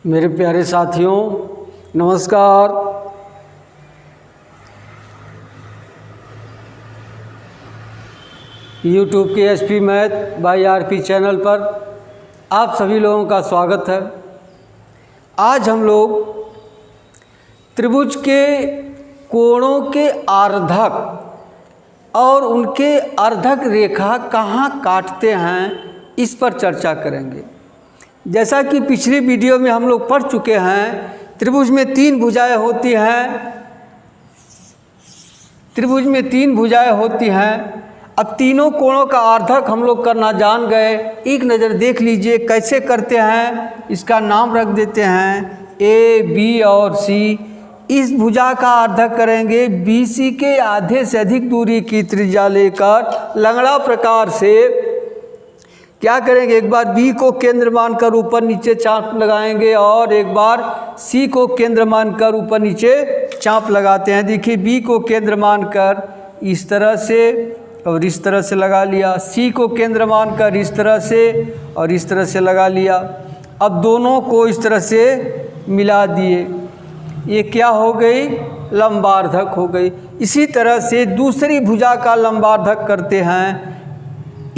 मेरे प्यारे साथियों नमस्कार। यूट्यूब के HP math by RP channel पर आप सभी लोगों का स्वागत है। आज हम लोग त्रिभुज के कोणों के अर्धक और उनके अर्धक रेखा कहाँ काटते हैं इस पर चर्चा करेंगे। जैसा कि पिछली वीडियो में हम लोग पढ़ चुके हैं, त्रिभुज में तीन भुजाएं होती हैं। त्रिभुज में तीन भुजाएं होती हैं। अब तीनों कोणों का अर्धक हम लोग करना जान गए। एक नज़र देख लीजिए कैसे करते हैं। इसका नाम रख देते हैं ए, बी और सी। इस भुजा का अर्धक करेंगे बी सी के आधे से अधिक दूरी की त्रिज्या लेकर लंगड़ा प्रकार से क्या करेंगे, एक बार बी को केंद्र मानकर ऊपर नीचे चाप लगाएंगे और एक बार सी को केंद्र मानकर ऊपर नीचे चाप लगाते हैं। देखिए बी को केंद्र मानकर इस तरह से और इस तरह से लगा लिया, सी को केंद्र मानकर इस तरह से और इस तरह से लगा लिया। अब दोनों को इस तरह से मिला दिए, ये क्या हो गई, लंबार्धक हो गई। इसी तरह से दूसरी भुजा का लंबार्धक करते हैं।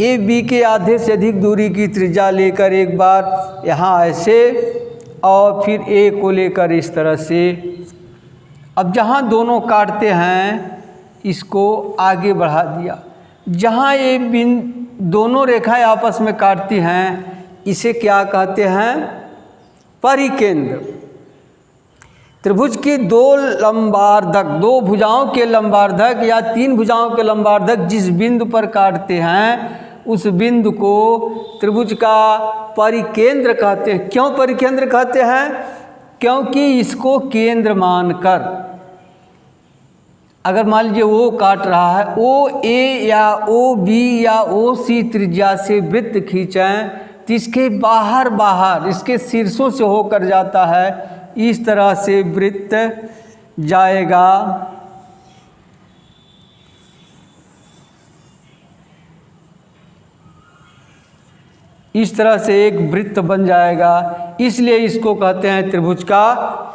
ए बी के आधे से अधिक दूरी की त्रिज्या लेकर एक बार यहाँ ऐसे और फिर ए को लेकर इस तरह से। अब जहाँ दोनों काटते हैं इसको आगे बढ़ा दिया। जहाँ ये दोनों रेखाएं आपस में काटती हैं इसे क्या कहते हैं, परिकेंद्र। त्रिभुज की दो लंबार्धक, दो भुजाओं के लंबार्धक या तीन भुजाओं के लंबार्धक जिस बिंदु पर काटते हैं उस बिंदु को त्रिभुज का परिकेंद्र कहते हैं। क्यों परिकेंद्र कहते हैं, क्योंकि इसको केंद्र मानकर अगर मान लीजिए वो काट रहा है, ओ ए या ओ बी या ओ सी त्रिज्या से वृत्त खींचें तो इसके बाहर इसके शीर्षों से होकर जाता है। इस तरह से वृत्त जाएगा। इस तरह से एक वृत्त बन जाएगा, इसलिए इसको कहते हैं त्रिभुज का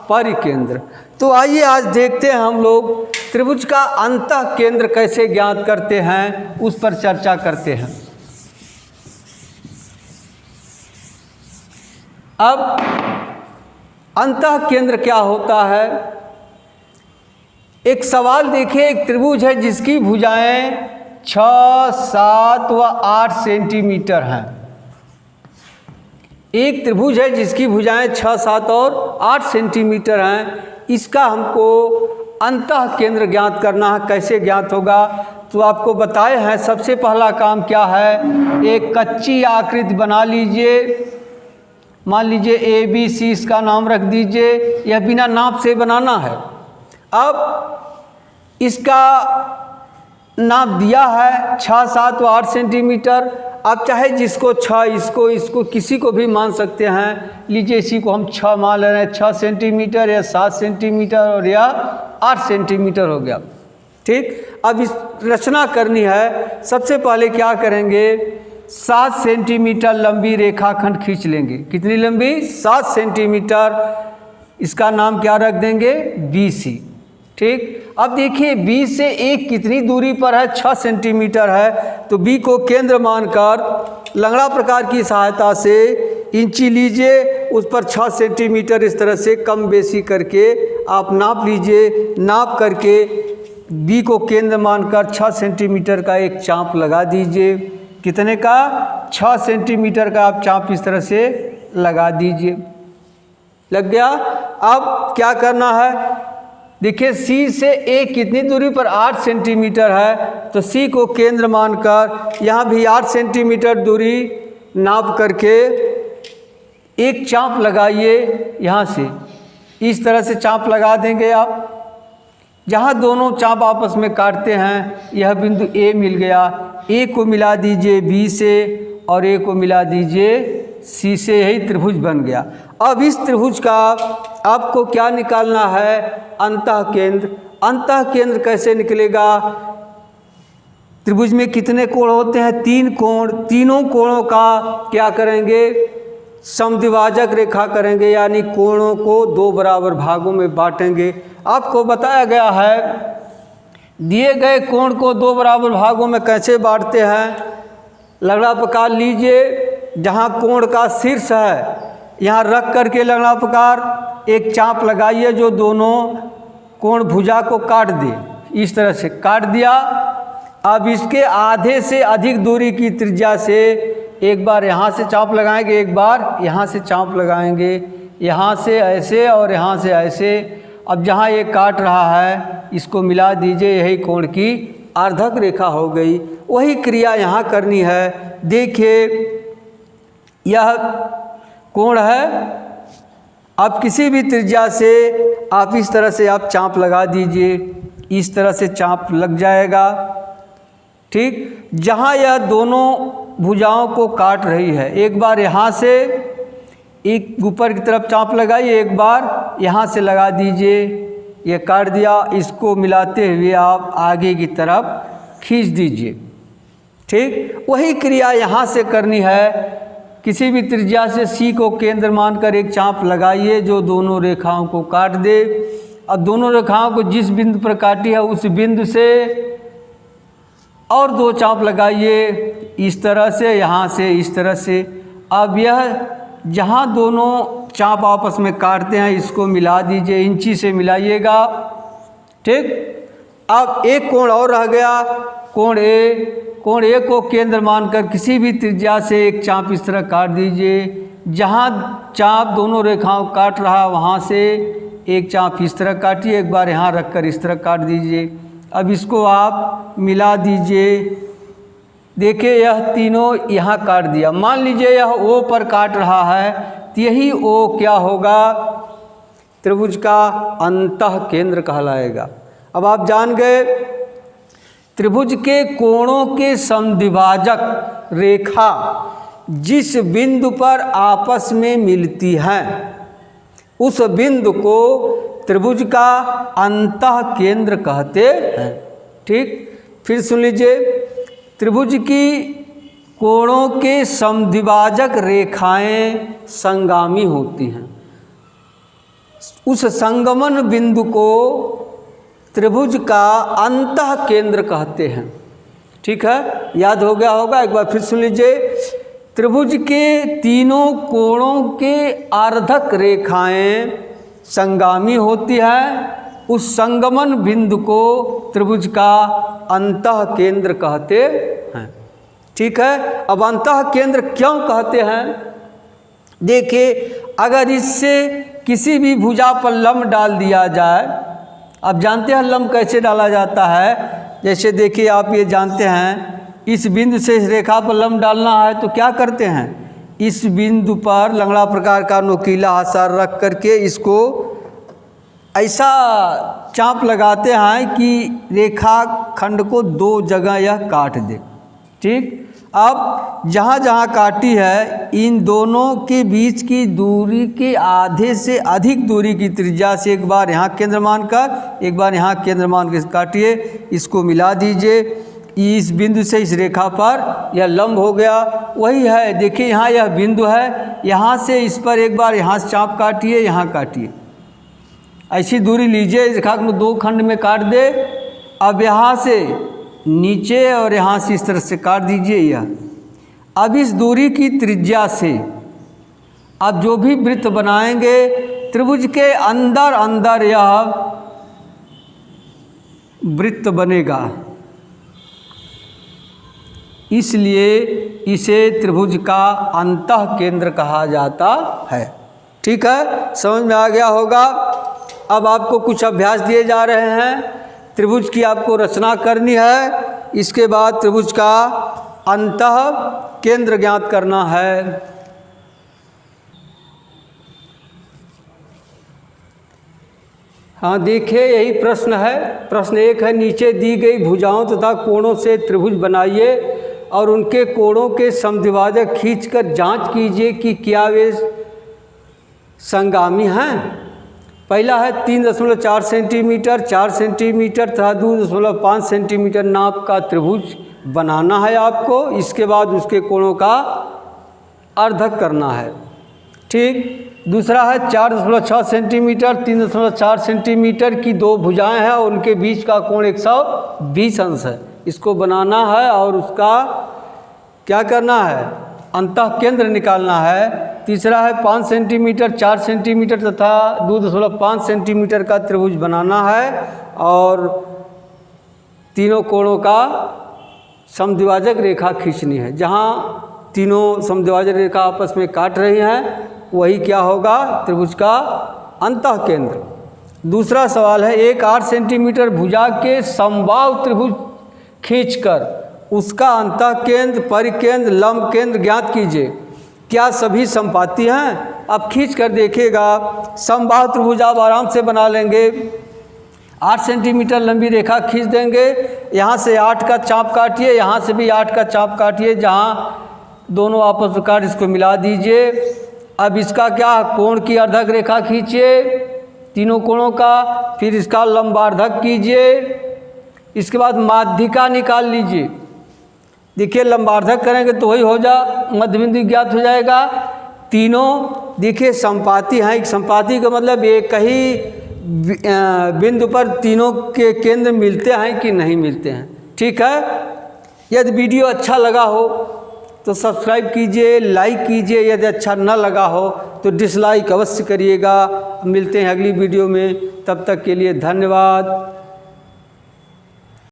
परिकेंद्र। तो आइए आज देखते हैं हम लोग त्रिभुज का अंतः केंद्र कैसे ज्ञात करते हैं, उस पर चर्चा करते हैं। अब अंतः केंद्र क्या होता है। एक सवाल देखिए, एक त्रिभुज है जिसकी भुजाएं 6, 7 व 8 सेंटीमीटर हैं। एक त्रिभुज है जिसकी भुजाएं 6, 7 और 8 सेंटीमीटर हैं। इसका हमको अंतः केंद्र ज्ञात करना है। कैसे ज्ञात होगा तो आपको बताए हैं। सबसे पहला काम क्या है, एक कच्ची आकृति बना लीजिए। मान लीजिए ए बी सी, इसका नाम रख दीजिए। यह बिना नाप से बनाना है। अब इसका नाप दिया है 6, 7 व 8 सेंटीमीटर। आप चाहे जिसको 6, इसको किसी को भी मान सकते हैं। लीजिए इसी को हम 6 मान ले रहे हैं, 6 सेंटीमीटर या 7 सेंटीमीटर और या 8 सेंटीमीटर हो गया। ठीक, अब इस रचना करनी है। सबसे पहले क्या करेंगे, 7 सेंटीमीटर लंबी रेखाखंड खींच लेंगे। कितनी लंबी, 7 सेंटीमीटर। इसका नाम क्या रख देंगे, बी सी। ठीक, अब देखिए बी से एक कितनी दूरी पर है, 6 सेंटीमीटर है। तो बी को केंद्र मानकर लंगड़ा प्रकार की सहायता से इंची लीजिए, उस पर 6 सेंटीमीटर इस तरह से कम बेसी करके आप नाप लीजिए। नाप करके बी को केंद्र मानकर 6 सेंटीमीटर का एक चाप लगा दीजिए। कितने का, 6 सेंटीमीटर का आप चाप इस तरह से लगा दीजिए। लग गया। अब क्या करना है, देखिए सी से ए कितनी दूरी पर, 8 सेंटीमीटर है। तो सी को केंद्र मानकर यहाँ भी 8 सेंटीमीटर दूरी नाप करके एक चाप लगाइए। यहाँ से इस तरह से चाप लगा देंगे आप। जहाँ दोनों चाप आपस में काटते हैं यह बिंदु ए मिल गया। ए को मिला दीजिए बी से और ए को मिला दीजिए सी से, यही त्रिभुज बन गया। अब इस त्रिभुज का आपको क्या निकालना है, अंतः केंद्र। अंतः केंद्र कैसे निकलेगा, त्रिभुज में कितने कोण होते हैं, 3 कोण। तीनों कोणों का क्या करेंगे, समद्विभाजक रेखा करेंगे, यानी कोणों को दो बराबर भागों में बांटेंगे। आपको बताया गया है दिए गए कोण को दो बराबर भागों में कैसे बांटते हैं। लगड़ा प्रकार लीजिए, जहाँ कोण का शीर्ष है यहाँ रख करके लगड़ा प्रकार एक चाप लगाइए जो दोनों कोण भुजा को काट दे। इस तरह से काट दिया। अब इसके आधे से अधिक दूरी की त्रिज्या से एक बार यहाँ से चाप लगाएंगे, एक बार यहाँ से चाप लगाएंगे, यहाँ से ऐसे और यहाँ से ऐसे। अब जहाँ ये काट रहा है इसको मिला दीजिए, यही कोण की आर्धक रेखा हो गई। वही क्रिया यहाँ करनी है। देखिए यह कोण है। अब किसी भी त्रिज्या से आप इस तरह से आप चाप लगा दीजिए, इस तरह से चाप लग जाएगा। ठीक, जहाँ यह दोनों भुजाओं को काट रही है, एक बार यहाँ से एक ऊपर की तरफ चाप लगाइए, एक बार यहाँ से लगा दीजिए, ये काट दिया। इसको मिलाते हुए आप आगे की तरफ खींच दीजिए। ठीक, वही क्रिया यहाँ से करनी है। किसी भी त्रिज्या से सी को केंद्र मानकर एक चाप लगाइए जो दोनों रेखाओं को काट दे। अब दोनों रेखाओं को जिस बिंदु पर काटी है उस बिंदु से और दो चाप लगाइए, इस तरह से, यहाँ से, इस तरह से। अब यह जहाँ दोनों चाप आपस में काटते हैं इसको मिला दीजिए, इंची से मिलाइएगा। ठीक, अब एक कोण और रह गया, कोण ए। कोण ए को केंद्र मानकर किसी भी त्रिज्या से एक चाप इस तरह काट दीजिए। जहाँ चाप दोनों रेखाओं काट रहा है वहाँ से एक चाप इस तरह काटिए, एक बार यहाँ रखकर इस तरह काट दीजिए। अब इसको आप मिला दीजिए। देखिए यह तीनों यहाँ काट दिया। मान लीजिए यह ओ पर काट रहा है तो यही ओ क्या होगा, त्रिभुज का अंतः केंद्र कहलाएगा। अब आप जान गए त्रिभुज के कोणों के समद्विभाजक रेखा जिस बिंदु पर आपस में मिलती हैं उस बिंदु को त्रिभुज का अंतः केंद्र कहते हैं। ठीक, फिर सुन लीजिए, त्रिभुज की कोणों के समद्विभाजक रेखाएं संगामी होती हैं। उस संगमन बिंदु को त्रिभुज का अंतः केंद्र कहते हैं। ठीक है, याद हो गया होगा, एक बार फिर सुन लीजिए। त्रिभुज के तीनों कोणों के आर्धक रेखाएं संगामी होती हैं। उस संगमन बिंदु को त्रिभुज का अंतः केंद्र कहते हैं। ठीक है, अब अंतः केंद्र क्यों कहते हैं? देखिए, अगर इससे किसी भी भुजा पर लंब डाल दिया जाए, आप जानते हैं लंब कैसे डाला जाता है। जैसे देखिए, आप ये जानते हैं इस बिंदु से इस रेखा पर लंब डालना है तो क्या करते हैं, इस बिंदु पर लंगड़ा प्रकार का नुकीला आसार रख करके इसको ऐसा चाप लगाते हैं कि रेखा खंड को दो जगह यह काट दे। ठीक, अब जहाँ जहाँ काटी है इन दोनों के बीच की दूरी के आधे से अधिक दूरी की त्रिज्या से एक बार यहाँ केंद्र मानकर एक बार यहाँ केंद्र मान के काटिए, इसको मिला दीजिए। इस बिंदु से इस रेखा पर यह लंब हो गया। वही है, देखिए यहाँ यह बिंदु है, यहाँ से इस पर एक बार यहाँ से चाप काटिए, यहाँ काटिए, ऐसी दूरी लीजिए, इस रेखा को दो खंड में काट दे। अब यहाँ से नीचे और यहाँ से इस तरह से काट दीजिए यह। अब इस दूरी की त्रिज्या से अब जो भी वृत्त बनाएंगे त्रिभुज के अंदर अंदर यह वृत्त बनेगा, इसलिए इसे त्रिभुज का अंतः केंद्र कहा जाता है। ठीक है, समझ में आ गया होगा। अब आपको कुछ अभ्यास दिए जा रहे हैं। त्रिभुज की आपको रचना करनी है, इसके बाद त्रिभुज का अंतः केंद्र ज्ञात करना है। हाँ, देखिए यही प्रश्न है। प्रश्न एक है, नीचे दी गई भुजाओं तथा कोणों से त्रिभुज बनाइए और उनके कोणों के समद्विभाजक खींचकर जांच कीजिए कि क्या वे संगामी हैं। पहला है 3.4 सेंटीमीटर, 4 सेंटीमीटर तथा 2.5 सेंटीमीटर नाप का त्रिभुज बनाना है आपको। इसके बाद उसके कोणों का अर्धक करना है। ठीक। दूसरा है 4.6 सेंटीमीटर, 3.4 सेंटीमीटर की दो भुजाएं हैं और उनके बीच का कोण 120 अंश है। इसको बनाना है और उसका क्या करना है, अंतः केंद्र निकालना है। तीसरा है 5 सेंटीमीटर, 4 सेंटीमीटर तथा 2.5 सेंटीमीटर का त्रिभुज बनाना है और तीनों कोणों का समद्विभाजक रेखा खींचनी है। जहाँ तीनों समद्विभाजक रेखा आपस में काट रही हैं वही क्या होगा, त्रिभुज का अंतः केंद्र। दूसरा सवाल है, एक 8 सेंटीमीटर भुजा के समबाहु त्रिभुज खींचकर उसका अंतः केंद्र, परिकेंद्र, लंब केंद्र ज्ञात कीजिए। क्या सभी समपाती हैं? अब खींच कर देखिएगा। समबाहु त्रिभुज आप आराम से बना लेंगे। 8 सेंटीमीटर लंबी रेखा खींच देंगे, यहाँ से 8 का चाप काटिए, यहाँ से भी 8 का चाप काटिए, जहाँ दोनों आपस में काट इसको मिला दीजिए। अब इसका क्या, कोण की अर्धक रेखा खींचिए तीनों कोणों का, फिर इसका लंबार्धक कीजिए, इसके बाद माध्यिका निकाल लीजिए। देखिए लंबार्धक करेंगे तो वही हो मध्य बिंदु ज्ञात हो जाएगा। तीनों देखिए समपाती हैं। एक समपाती का मतलब एक ही बिंदु पर तीनों के केंद्र मिलते हैं कि नहीं मिलते हैं। ठीक है, यदि वीडियो अच्छा लगा हो तो सब्सक्राइब कीजिए, लाइक कीजिए। यदि अच्छा न लगा हो तो डिसलाइक अवश्य करिएगा। मिलते हैं अगली वीडियो में, तब तक के लिए धन्यवाद।